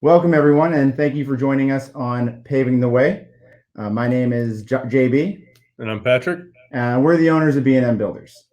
Welcome, everyone, and thank you for joining us on Paving the Way. My name is JB. And I'm Patrick. We're the owners of B&M Builders.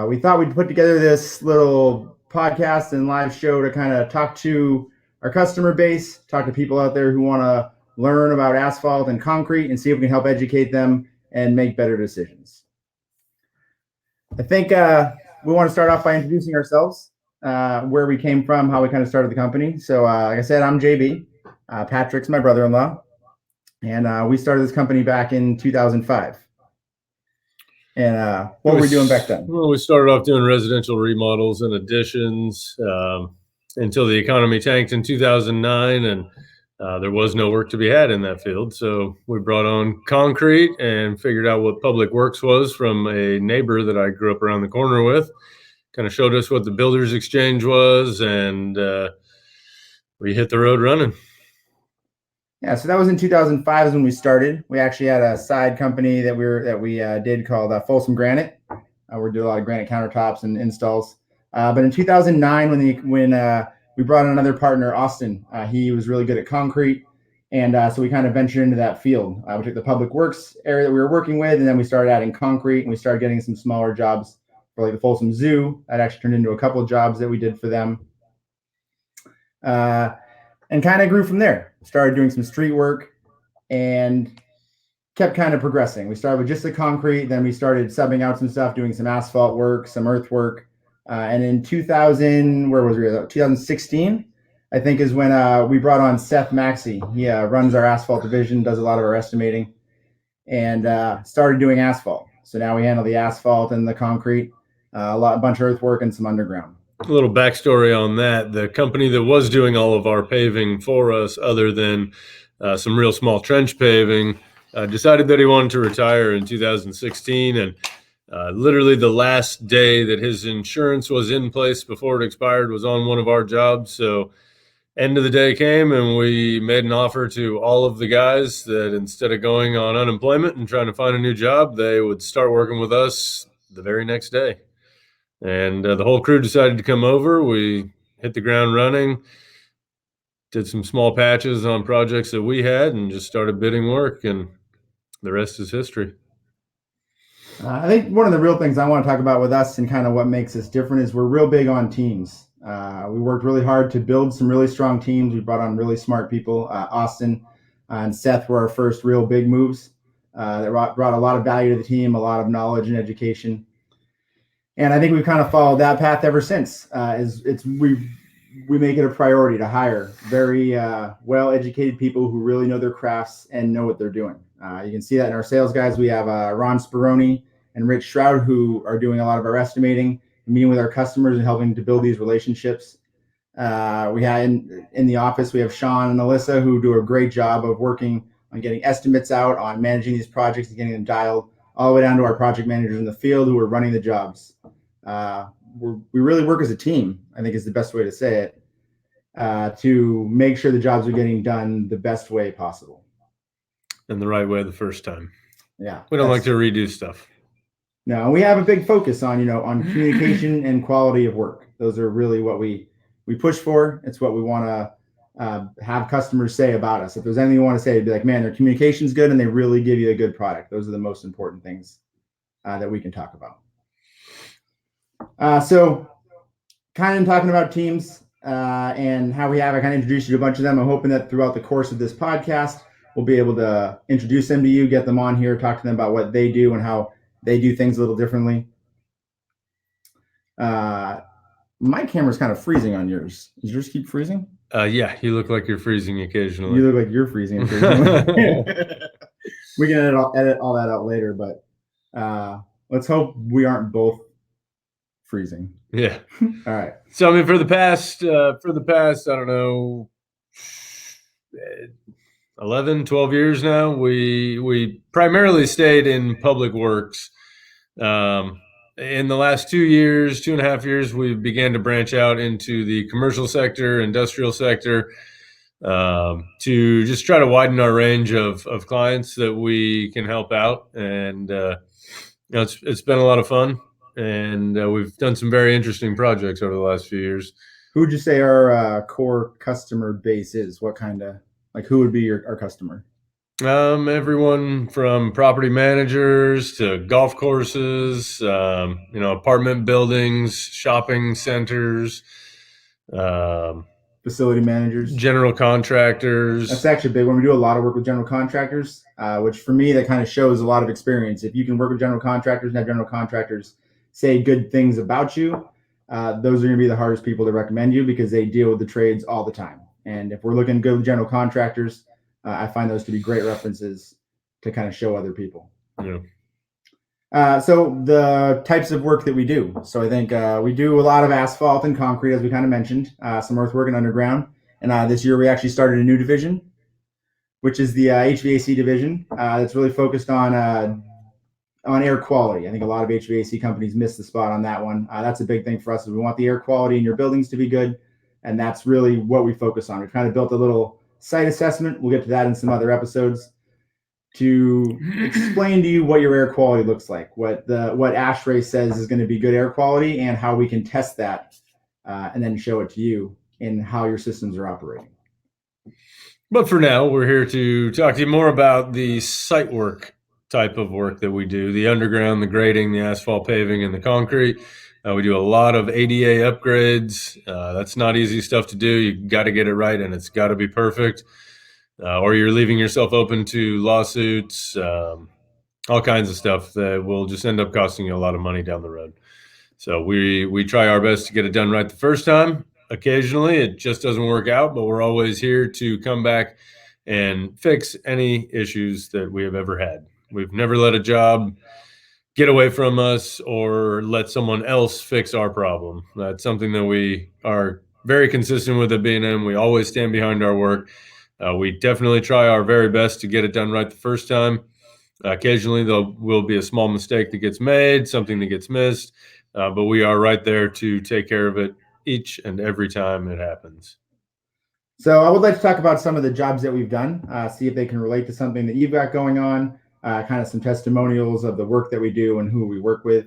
We thought we'd put together this little podcast and live show to kind of talk to our customer base, talk to people out there who want to learn about asphalt and concrete and see if we can help educate them and make better decisions. I think we want to start off by introducing ourselves. Where we came from, how we kind of started the company. So, like I said, I'm JB. Patrick's my brother-in-law, and we started this company back in 2005. And what were we doing back then? Well, we started off doing residential remodels and additions until the economy tanked in 2009, and there was no work to be had in that field. So we brought on concrete and figured out what public works was from a neighbor that I grew up around the corner with. Kind of showed us what the Builders Exchange was, and we hit the road running. Yeah, so that was in 2005 is when we started. We actually had a side company that we did called Folsom Granite. We do a lot of granite countertops and installs. But in 2009, when we brought in another partner, Austin, he was really good at concrete, and so we kind of ventured into that field. We took the public works area that we were working with, and then we started adding concrete, and we started getting some smaller jobs for like the Folsom Zoo. That actually turned into a couple of jobs that we did for them. And kind of grew from there. Started doing some street work and kept kind of progressing. We started with just the concrete, then we started subbing out some stuff, doing some asphalt work, some earth work. And in 2016, I think is when we brought on Seth Maxey. He runs our asphalt division, does a lot of our estimating, and started doing asphalt. So now we handle the asphalt and the concrete, a bunch of earthwork and some underground. A little backstory on that. The company that was doing all of our paving for us, other than some real small trench paving, decided that he wanted to retire in 2016. And literally the last day that his insurance was in place before it expired was on one of our jobs. So end of the day came, and we made an offer to all of the guys that instead of going on unemployment and trying to find a new job, they would start working with us the very next day. And the whole crew decided to come over. We hit the ground running, did some small patches on projects that we had, and just started bidding work, and the rest is history. I think one of the real things I want to talk about with us and kind of what makes us different is we're real big on teams. We worked really hard to build some really strong teams. We brought on really smart people. Austin and Seth were our first real big moves that brought a lot of value to the team, a lot of knowledge and education. And I think we've kind of followed that path ever since. We make it a priority to hire very well-educated people who really know their crafts and know what they're doing. You can see that in our sales guys. We have Ron Speroni and Rich Shroud, who are doing a lot of our estimating, meeting with our customers and helping to build these relationships. We had in the office, we have Sean and Alyssa, who do a great job of working on getting estimates out, on managing these projects and getting them dialed, all the way down to our project managers in the field who are running the jobs. We really work as a team, I think is the best way to say it, to make sure the jobs are getting done the best way possible. And the right way the first time. Yeah. We don't like to redo stuff. No, we have a big focus on, on communication and quality of work. Those are really what we push for. It's what we want to have customers say about us. If there's anything you want to say, it'd be like, man, their communication's good and they really give you a good product. Those are the most important things that we can talk about. So kind of talking about teams and how I kind of introduced you to a bunch of them. I'm hoping that throughout the course of this podcast, we'll be able to introduce them to you, get them on here, talk to them about what they do and how they do things a little differently. My camera's kind of freezing on yours. Does yours keep freezing? Yeah, you look like you're freezing occasionally. You look like you're freezing occasionally. We can edit all that out later, but let's hope we aren't both freezing. Yeah. All right. So I mean, for the past, I don't know, 11, 12 years now, we primarily stayed in public works. In the last 2 years, 2.5 years, we began to branch out into the commercial sector, industrial sector, to just try to widen our range of clients that we can help out. And it's been a lot of fun, and we've done some very interesting projects over the last few years. Who would you say our core customer base is? What kind of, like, who would be our customer? Everyone from property managers to golf courses, apartment buildings, shopping centers, um, Facility managers. general That's contractors. actually big when we do a lot of work with general contractors, which for me, that kind of shows a lot of experience. If you can work with general contractors and have general contractors say good things about you, those are going to be the hardest people to recommend you because they deal with the trades all the time. And if we're looking good with general contractors, I find those to be great references to kind of show other people. Yeah. So the types of work that we do. So I think we do a lot of asphalt and concrete, as we kind of mentioned, some earthwork and underground. And this year we actually started a new division, which is the HVAC division. That's really focused on air quality. I think a lot of HVAC companies miss the spot on that one. That's a big thing for us. Is we want the air quality in your buildings to be good, and that's really what we focus on. We've kind of built a little site assessment. We'll get to that in some other episodes to explain to you what your air quality looks like, what ASHRAE says is going to be good air quality, and how we can test that, and then show it to you in how your systems are operating. But for now, we're here to talk to you more about the site work type of work that we do, the underground, the grading, the asphalt paving, and the concrete. We do a lot of ADA upgrades. That's not easy stuff to do. You got to get it right, and it's got to be perfect. Or you're leaving yourself open to lawsuits, all kinds of stuff that will just end up costing you a lot of money down the road. So we try our best to get it done right the first time. Occasionally, it just doesn't work out, but we're always here to come back and fix any issues that we have ever had. We've never let a job get away from us or let someone else fix our problem. That's something that we are very consistent with at B&M. We always stand behind our work. We definitely try our very best to get it done right the first time. Occasionally, there will be a small mistake that gets made, something that gets missed, but we are right there to take care of it each and every time it happens. So I would like to talk about some of the jobs that we've done, see if they can relate to something that you've got going on, kind of some testimonials of the work that we do and who we work with.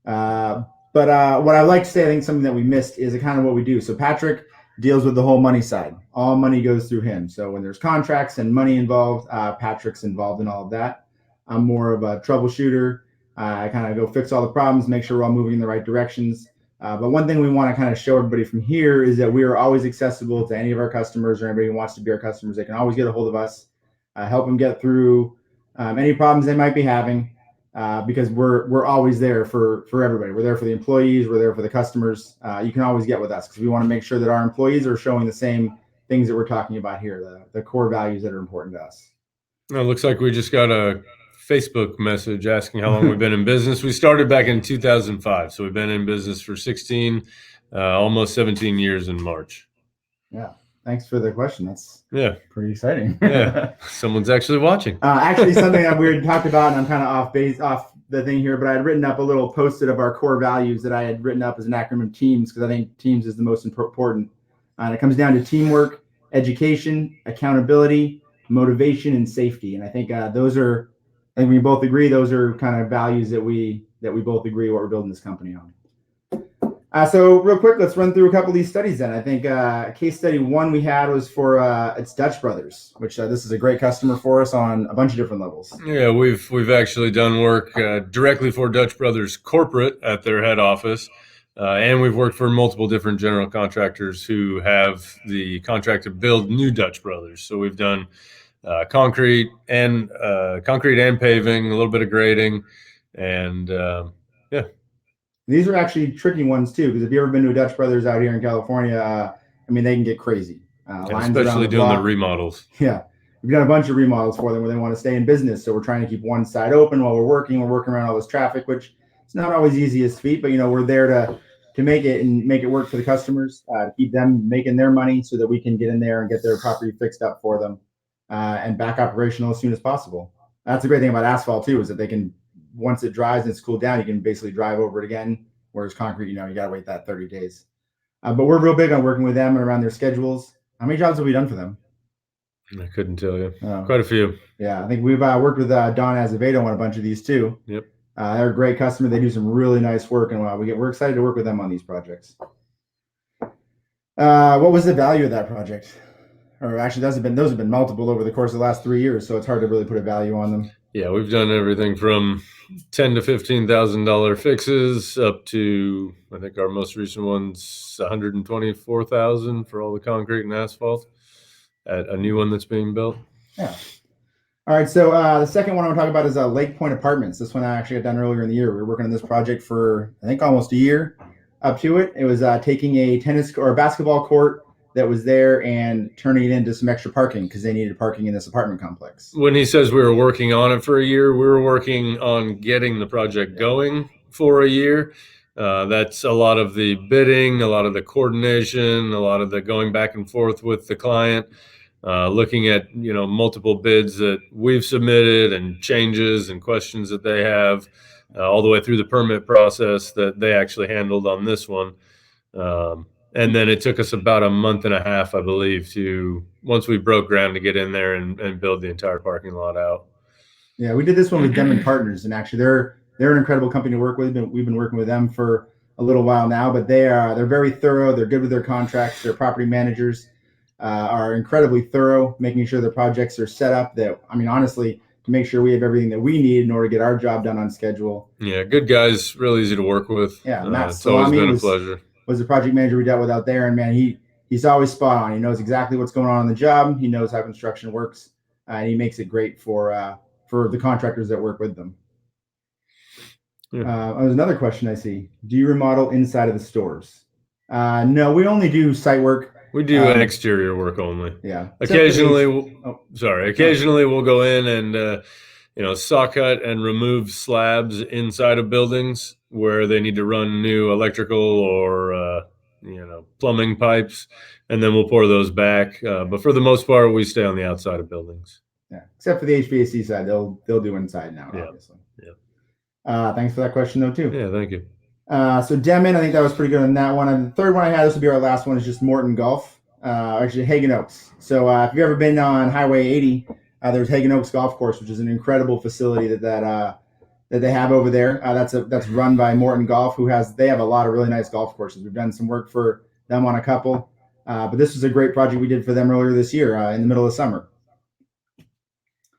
But what I'd like to say, I think something that we missed is kind of what we do. So Patrick deals with the whole money side. All money goes through him. So when there's contracts and money involved, Patrick's involved in all of that. I'm more of a troubleshooter. I kind of go fix all the problems, make sure we're all moving in the right directions. But one thing we want to kind of show everybody from here is that we are always accessible to any of our customers or anybody who wants to be our customers. They can always get a hold of us, help them get through any problems they might be having, because we're always there for everybody. We're there for the employees. We're there for the customers. You can always get with us because we want to make sure that our employees are showing the same things that we're talking about here, the core values that are important to us. It looks like we just got a Facebook message asking how long we've been in business. We started back in 2005, so we've been in business for 16, almost 17 years in March. Yeah, thanks for the question. That's pretty exciting. Yeah, someone's actually watching. Actually, something that we had talked about, and I'm kind of off the thing here, but I had written up a little post-it of our core values that I had written up as an acronym of TEAMS, because I think TEAMS is the most important. And it comes down to teamwork, education, accountability, motivation, and safety. And I think those are, I think we both agree, those are kind of values that we both agree what we're building this company on. So real quick, let's run through a couple of these studies then. I think case study one we had was for it's Dutch Brothers, which this is a great customer for us on a bunch of different levels. Yeah, we've actually done work directly for Dutch Brothers corporate at their head office. And we've worked for multiple different general contractors who have the contract to build new Dutch Brothers. So we've done concrete and paving, a little bit of grading, and yeah. These are actually tricky ones too, because if you've ever been to a Dutch Brothers out here in California, I mean, they can get crazy. Especially doing the remodels. Yeah. We've done a bunch of remodels for them where they want to stay in business. So we're trying to keep one side open while we're working. We're working around all this traffic, which it's not always easiest feat, but we're there to make it and make it work for the customers, to keep them making their money so that we can get in there and get their property fixed up for them, and back operational as soon as possible. That's the great thing about asphalt too, is that they can, once it dries and it's cooled down, you can basically drive over it again. Whereas concrete, you got to wait that 30 days. But we're real big on working with them and around their schedules. How many jobs have we done for them? I couldn't tell you. Quite a few. Yeah, I think we've worked with Don Azevedo on a bunch of these too. Yep. They're a great customer. They do some really nice work, and we're excited to work with them on these projects. What was the value of that project? Or actually, those have been multiple over the course of the last 3 years, so it's hard to really put a value on them. Yeah, we've done everything from ten to $15,000 fixes up to, I think our most recent one's 124,000 for all the concrete and asphalt at a new one that's being built. Yeah. All right. So the second one I want to talk about is Lake Point Apartments. This one I actually got done earlier in the year. We were working on this project for I think almost a year. Up to it, it was taking a tennis or a basketball court that was there and turning it into some extra parking because they needed parking in this apartment complex. When he says we were working on it for a year, we were working on getting the project going for a year. That's a lot of the bidding, a lot of the coordination, a lot of the going back and forth with the client, looking at multiple bids that we've submitted and changes and questions that they have, all the way through the permit process that they actually handled on this one. And then it took us about a month and a half, I believe, to once we broke ground to get in there and build the entire parking lot out. Yeah, we did this one with Denman Partners, and actually they're an incredible company to work with. We've been working with them for a little while now, but they're very thorough. They're good with their contracts. Their property managers are incredibly thorough, making sure the projects are set up. That I mean, honestly, to make sure we have everything that we need in order to get our job done on schedule. Yeah, good guys, real easy to work with. Yeah, Matt It's always Salami been a pleasure. was the project manager we dealt with out there, and man, he's always spot on. He knows exactly what's going on the job. He knows how construction works, and he makes it great for the contractors that work with them. Yeah. There's another question I see. Do you remodel inside of the stores? No, we only do site work. We do exterior work only. Yeah. Occasionally, we'll go in and saw cut and remove slabs inside of buildings where they need to run new electrical or plumbing pipes, and then we'll pour those back. But for the most part, we stay on the outside of buildings. Yeah, except for the HVAC side, they'll do inside now, obviously. Yeah. Thanks for that question though too. Yeah, thank you. So Denman, I think that was pretty good on that one. And the third one I had, this will be our last one, is just Morton Golf, actually Hagen Oaks. So if you've ever been on Highway 80, there's Hagen Oaks Golf Course, which is an incredible facility that they have over there. That's run by Morton Golf, they have a lot of really nice golf courses. We've done some work for them on a couple, but this was a great project we did for them earlier this year in the middle of summer.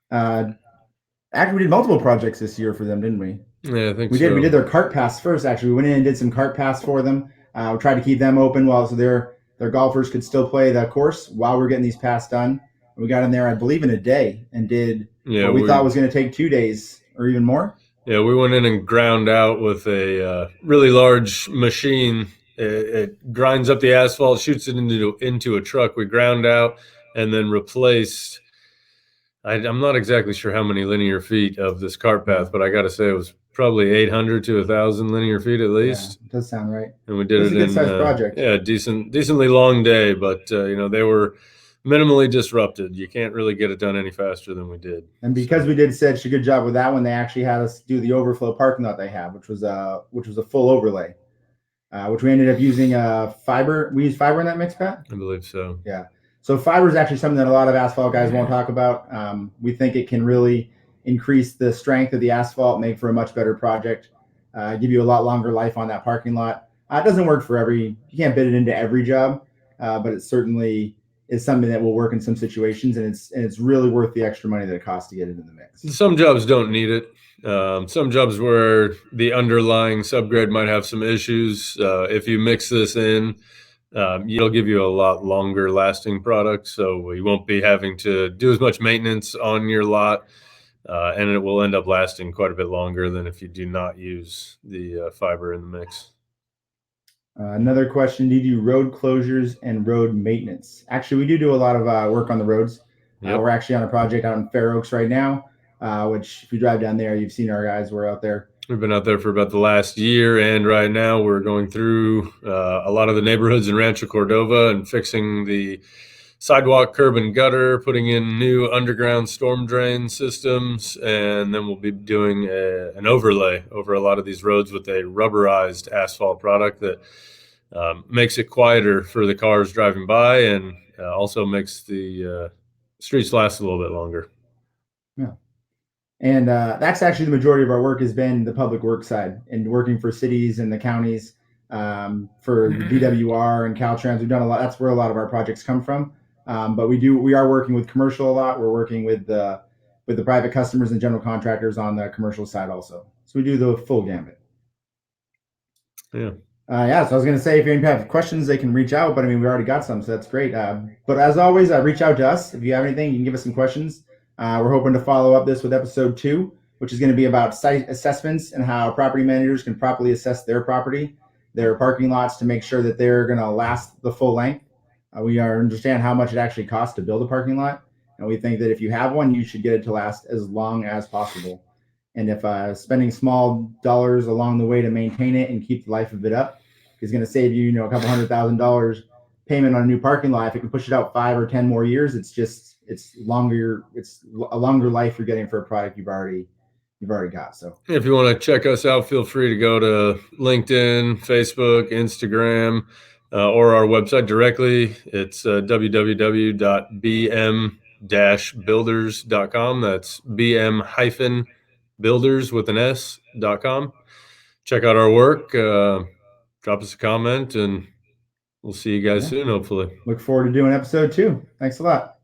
Actually, we did multiple projects this year for them, didn't we? Yeah, I think we did. We did their cart pass first. Actually, we went in and did some cart pass for them. We tried to keep them open so their golfers could still play the course while we're getting these pass done. We got in there, I believe, in a day and did what we thought was going to take 2 days or even more. Yeah, we went in and ground out with a really large machine. It grinds up the asphalt, shoots it into a truck. We ground out and then replaced. I'm not exactly sure how many linear feet of this cart path, but I got to say it was probably 800 to 1,000 linear feet at least. Yeah, does sound right. And we did it in a good-sized project. Yeah, decently long day, but they were minimally disrupted. You can't really get it done any faster than we did. And because we did such a good job with that one, they actually had us do the overflow parking lot they have, which was a full overlay, which we ended up using fiber. We used fiber in that mix, Pat? I believe so. Yeah. So fiber is actually something that a lot of asphalt guys won't talk about. We think it can really increase the strength of the asphalt, make for a much better project, give you a lot longer life on that parking lot. It doesn't work for you can't bid it into every job, but it certainly is something that will work in some situations, and it's really worth the extra money that it costs to get it in the mix. Some jobs don't need it. Some jobs where the underlying subgrade might have some issues. If you mix this in, it'll give you a lot longer lasting product, so you won't be having to do as much maintenance on your lot, and it will end up lasting quite a bit longer than if you do not use the fiber in the mix. Another question: do you do road closures and road maintenance? Actually, we do a lot of work on the roads. We're actually on a project out in Fair Oaks right now, which if you drive down there, you've seen our guys. We're out there. We've been out there for about the last year, and right now we're going through a lot of the neighborhoods in Rancho Cordova and fixing the sidewalk, curb, and gutter, putting in new underground storm drain systems, and then we'll be doing an overlay over a lot of these roads with a rubberized asphalt product that makes it quieter for the cars driving by and also makes the streets last a little bit longer. Yeah. And that's actually the majority of our work has been the public works side and working for cities and the counties for the DWR and Caltrans. We've done a lot. That's where a lot of our projects come from. But we are working with commercial a lot. We're working with the private customers and general contractors on the commercial side also. So we do the full gambit. Yeah. Yeah, so I was going to say, if you have questions, they can reach out, but I mean, we already got some, so that's great. But as always, reach out to us. If you have anything, you can give us some questions. We're hoping to follow up this with episode 2, which is going to be about site assessments and how property managers can properly assess their property, their parking lots, to make sure that they're going to last the full length. We understand how much it actually costs to build a parking lot, and we think that if you have one, you should get it to last as long as possible. And if spending small dollars along the way to maintain it and keep the life of it up is going to save you, a couple $100,000 payment on a new parking lot, if it can push it out 5 or 10 more years, it's longer. It's a longer life you're getting for a product you've already got. So if you want to check us out, feel free to go to LinkedIn, Facebook, Instagram, or our website directly. It's www.bm-builders.com. That's bm-builders with an s.com. Check out our work. Drop us a comment, and we'll see you guys soon, hopefully. Look forward to doing episode 2. Thanks a lot.